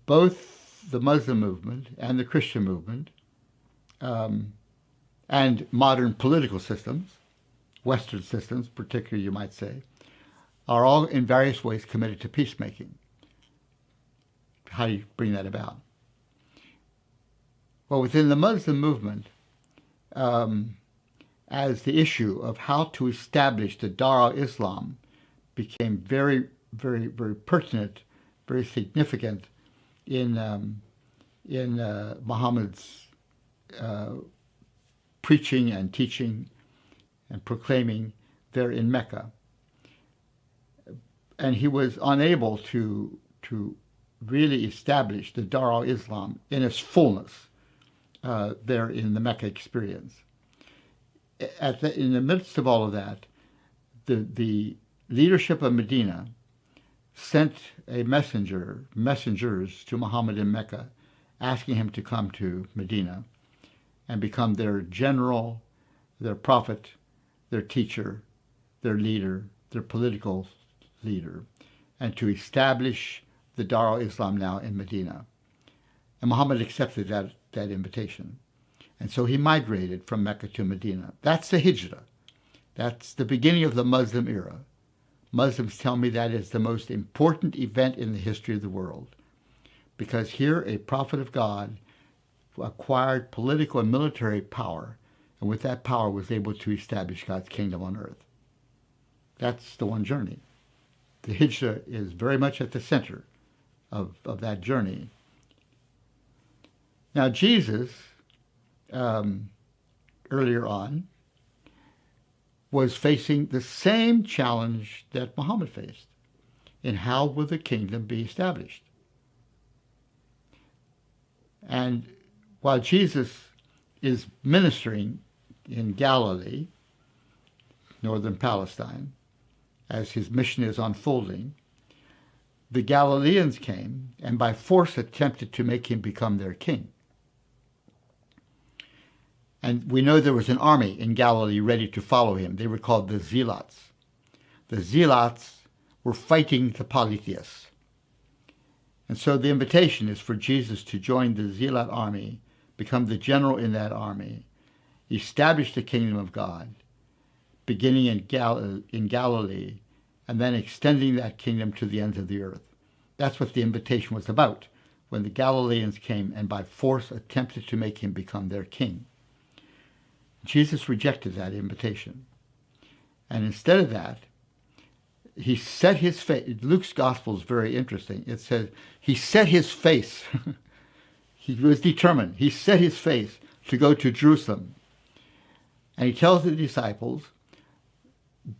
both the Muslim movement and the Christian movement and modern political systems, Western systems particularly, you might say, are all in various ways committed to peacemaking. How do you bring that about? Well, within the Muslim movement, as the issue of how to establish the Dar al-Islam became very, very, very pertinent, very significant in Muhammad's preaching and teaching and proclaiming there in Mecca. And he was unable to really establish the Dar al-Islam in its fullness there in the Mecca experience. In the midst of all of that, the leadership of Medina sent messengers to Muhammad in Mecca, asking him to come to Medina and become their general, their prophet, their teacher, their leader, their political leader, and to establish the Dar al-Islam now in Medina. And Muhammad accepted that invitation. And so he migrated from Mecca to Medina. That's the Hijrah. That's the beginning of the Muslim era. Muslims tell me that is the most important event in the history of the world, because here a prophet of God acquired political and military power, and with that power was able to establish God's kingdom on earth. That's the one journey. The Hijrah is very much at the center of that journey. Now Jesus, earlier on, was facing the same challenge that Muhammad faced in how will the kingdom be established. And while Jesus is ministering in Galilee, northern Palestine, as his mission is unfolding, the Galileans came and by force attempted to make him become their king. And we know there was an army in Galilee ready to follow him. They were called the Zealots. The Zealots were fighting the polytheists. And so the invitation is for Jesus to join the Zealot army, become the general in that army, establish the kingdom of God, beginning in Galilee, and then extending that kingdom to the ends of the earth. That's what the invitation was about, when the Galileans came and by force attempted to make him become their king. Jesus rejected that invitation. And instead of that, he set his face. Luke's gospel is very interesting. It says he set his face. He was determined. He set his face to go to Jerusalem. And he tells the disciples,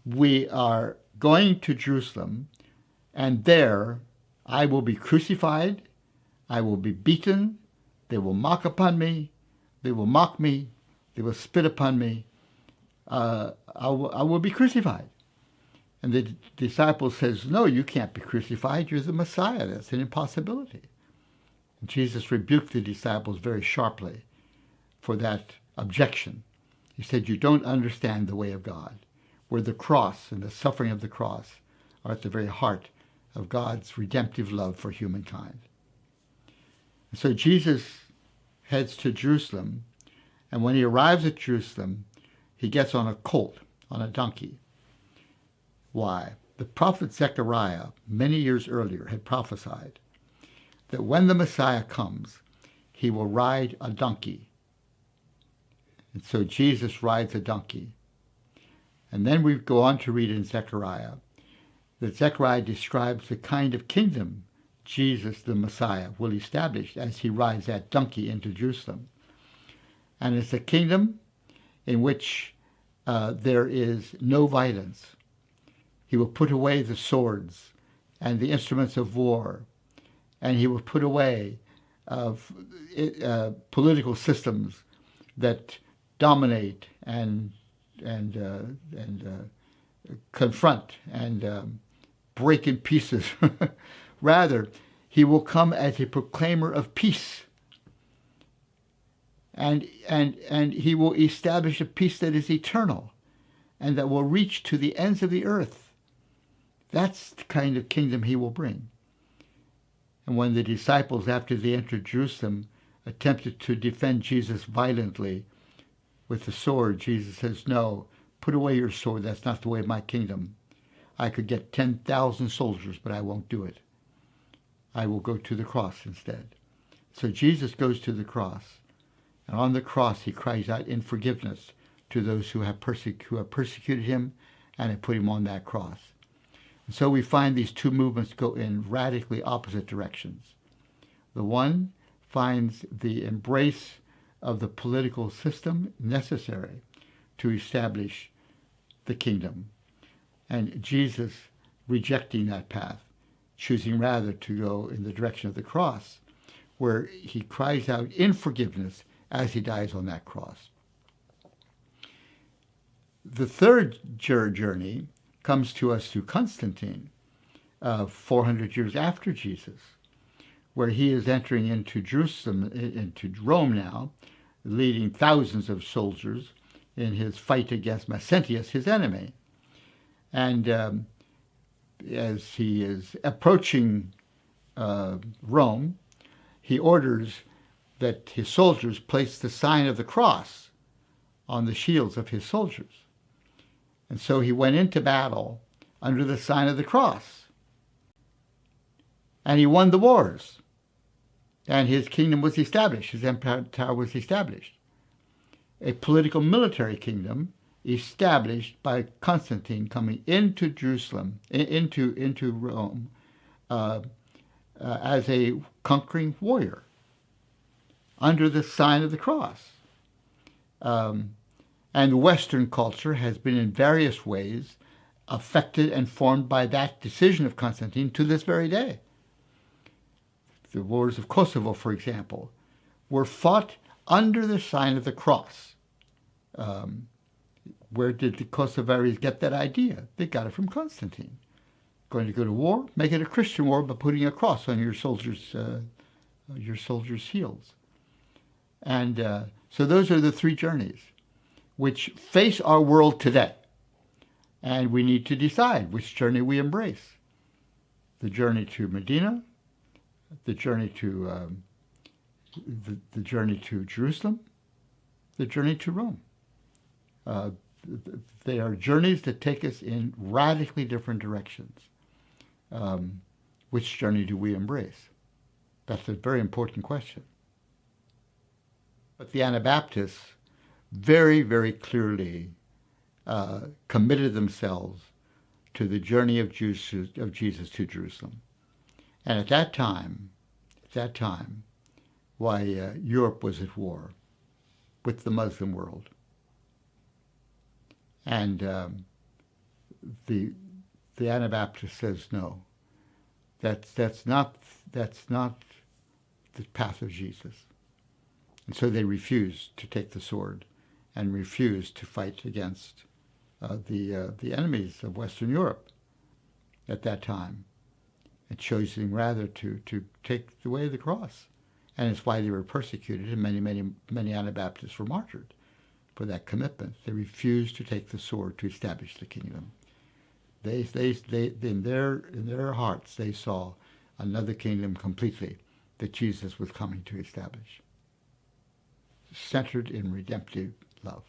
we are going to Jerusalem, and there I will be crucified, I will be beaten, they will mock upon me, they will mock me, they will spit upon me, I will be crucified. And the disciple says, no, you can't be crucified, you're the Messiah, that's an impossibility. And Jesus rebuked the disciples very sharply for that objection. He said, you don't understand the way of God, where the cross and the suffering of the cross are at the very heart of God's redemptive love for humankind. And so Jesus heads to Jerusalem, and when he arrives at Jerusalem, he gets on a colt, on a donkey. Why? The prophet Zechariah, many years earlier, had prophesied that when the Messiah comes, he will ride a donkey. And so Jesus rides a donkey. And then we go on to read in Zechariah that Zechariah describes the kind of kingdom Jesus, the Messiah, will establish as he rides that donkey into Jerusalem. And it's a kingdom in which there is no violence. He will put away the swords and the instruments of war, and he will put away political systems that dominate and confront and break in pieces. Rather, he will come as a proclaimer of peace. And he will establish a peace that is eternal and that will reach to the ends of the earth. That's the kind of kingdom he will bring. And when the disciples, after they entered Jerusalem, attempted to defend Jesus violently with the sword, Jesus says, "No, put away your sword. That's not the way of my kingdom. I could get 10,000 soldiers, but I won't do it. I will go to the cross instead." So Jesus goes to the cross, and on the cross he cries out in forgiveness to those who have persecuted him and have put him on that cross. And so we find these two movements go in radically opposite directions. The one finds the embrace of the political system necessary to establish the kingdom, and Jesus rejecting that path, choosing rather to go in the direction of the cross, where he cries out in forgiveness as he dies on that cross. The third journey comes to us through Constantine, 400 years after Jesus, where he is entering into Jerusalem, into Rome now, leading thousands of soldiers in his fight against Maxentius, his enemy. And as he is approaching Rome, he orders that his soldiers place the sign of the cross on the shields of his soldiers. And so he went into battle under the sign of the cross. And he won the wars. And his kingdom was established. His empire was established. A political military kingdom established by Constantine coming into Jerusalem, into Rome, as a conquering warrior under the sign of the cross. And Western culture has been in various ways affected and formed by that decision of Constantine to this very day. The wars of Kosovo, for example, were fought under the sign of the cross. Where did the Kosovaris get that idea? They got it from Constantine. Going to go to war? Make it a Christian war by putting a cross on your soldiers' shields. And so those are the three journeys which face our world today. And we need to decide which journey we embrace. The journey to Medina, the journey to the journey to Jerusalem, the journey to Rome. They are journeys that take us in radically different directions. Which journey do we embrace? That's a very important question. But the Anabaptists very, very clearly committed themselves to the journey of Jesus to Jerusalem. And at that time, why Europe was at war with the Muslim world. And the Anabaptist says no. That's not the path of Jesus. And so they refused to take the sword and refused to fight against the enemies of Western Europe at that time, and choosing rather to take the way of the cross. And it's why they were persecuted, and many Anabaptists were martyred for that commitment. They refused to take the sword to establish the kingdom. They in their hearts, they saw another kingdom completely that Jesus was coming to establish, centered in redemptive love.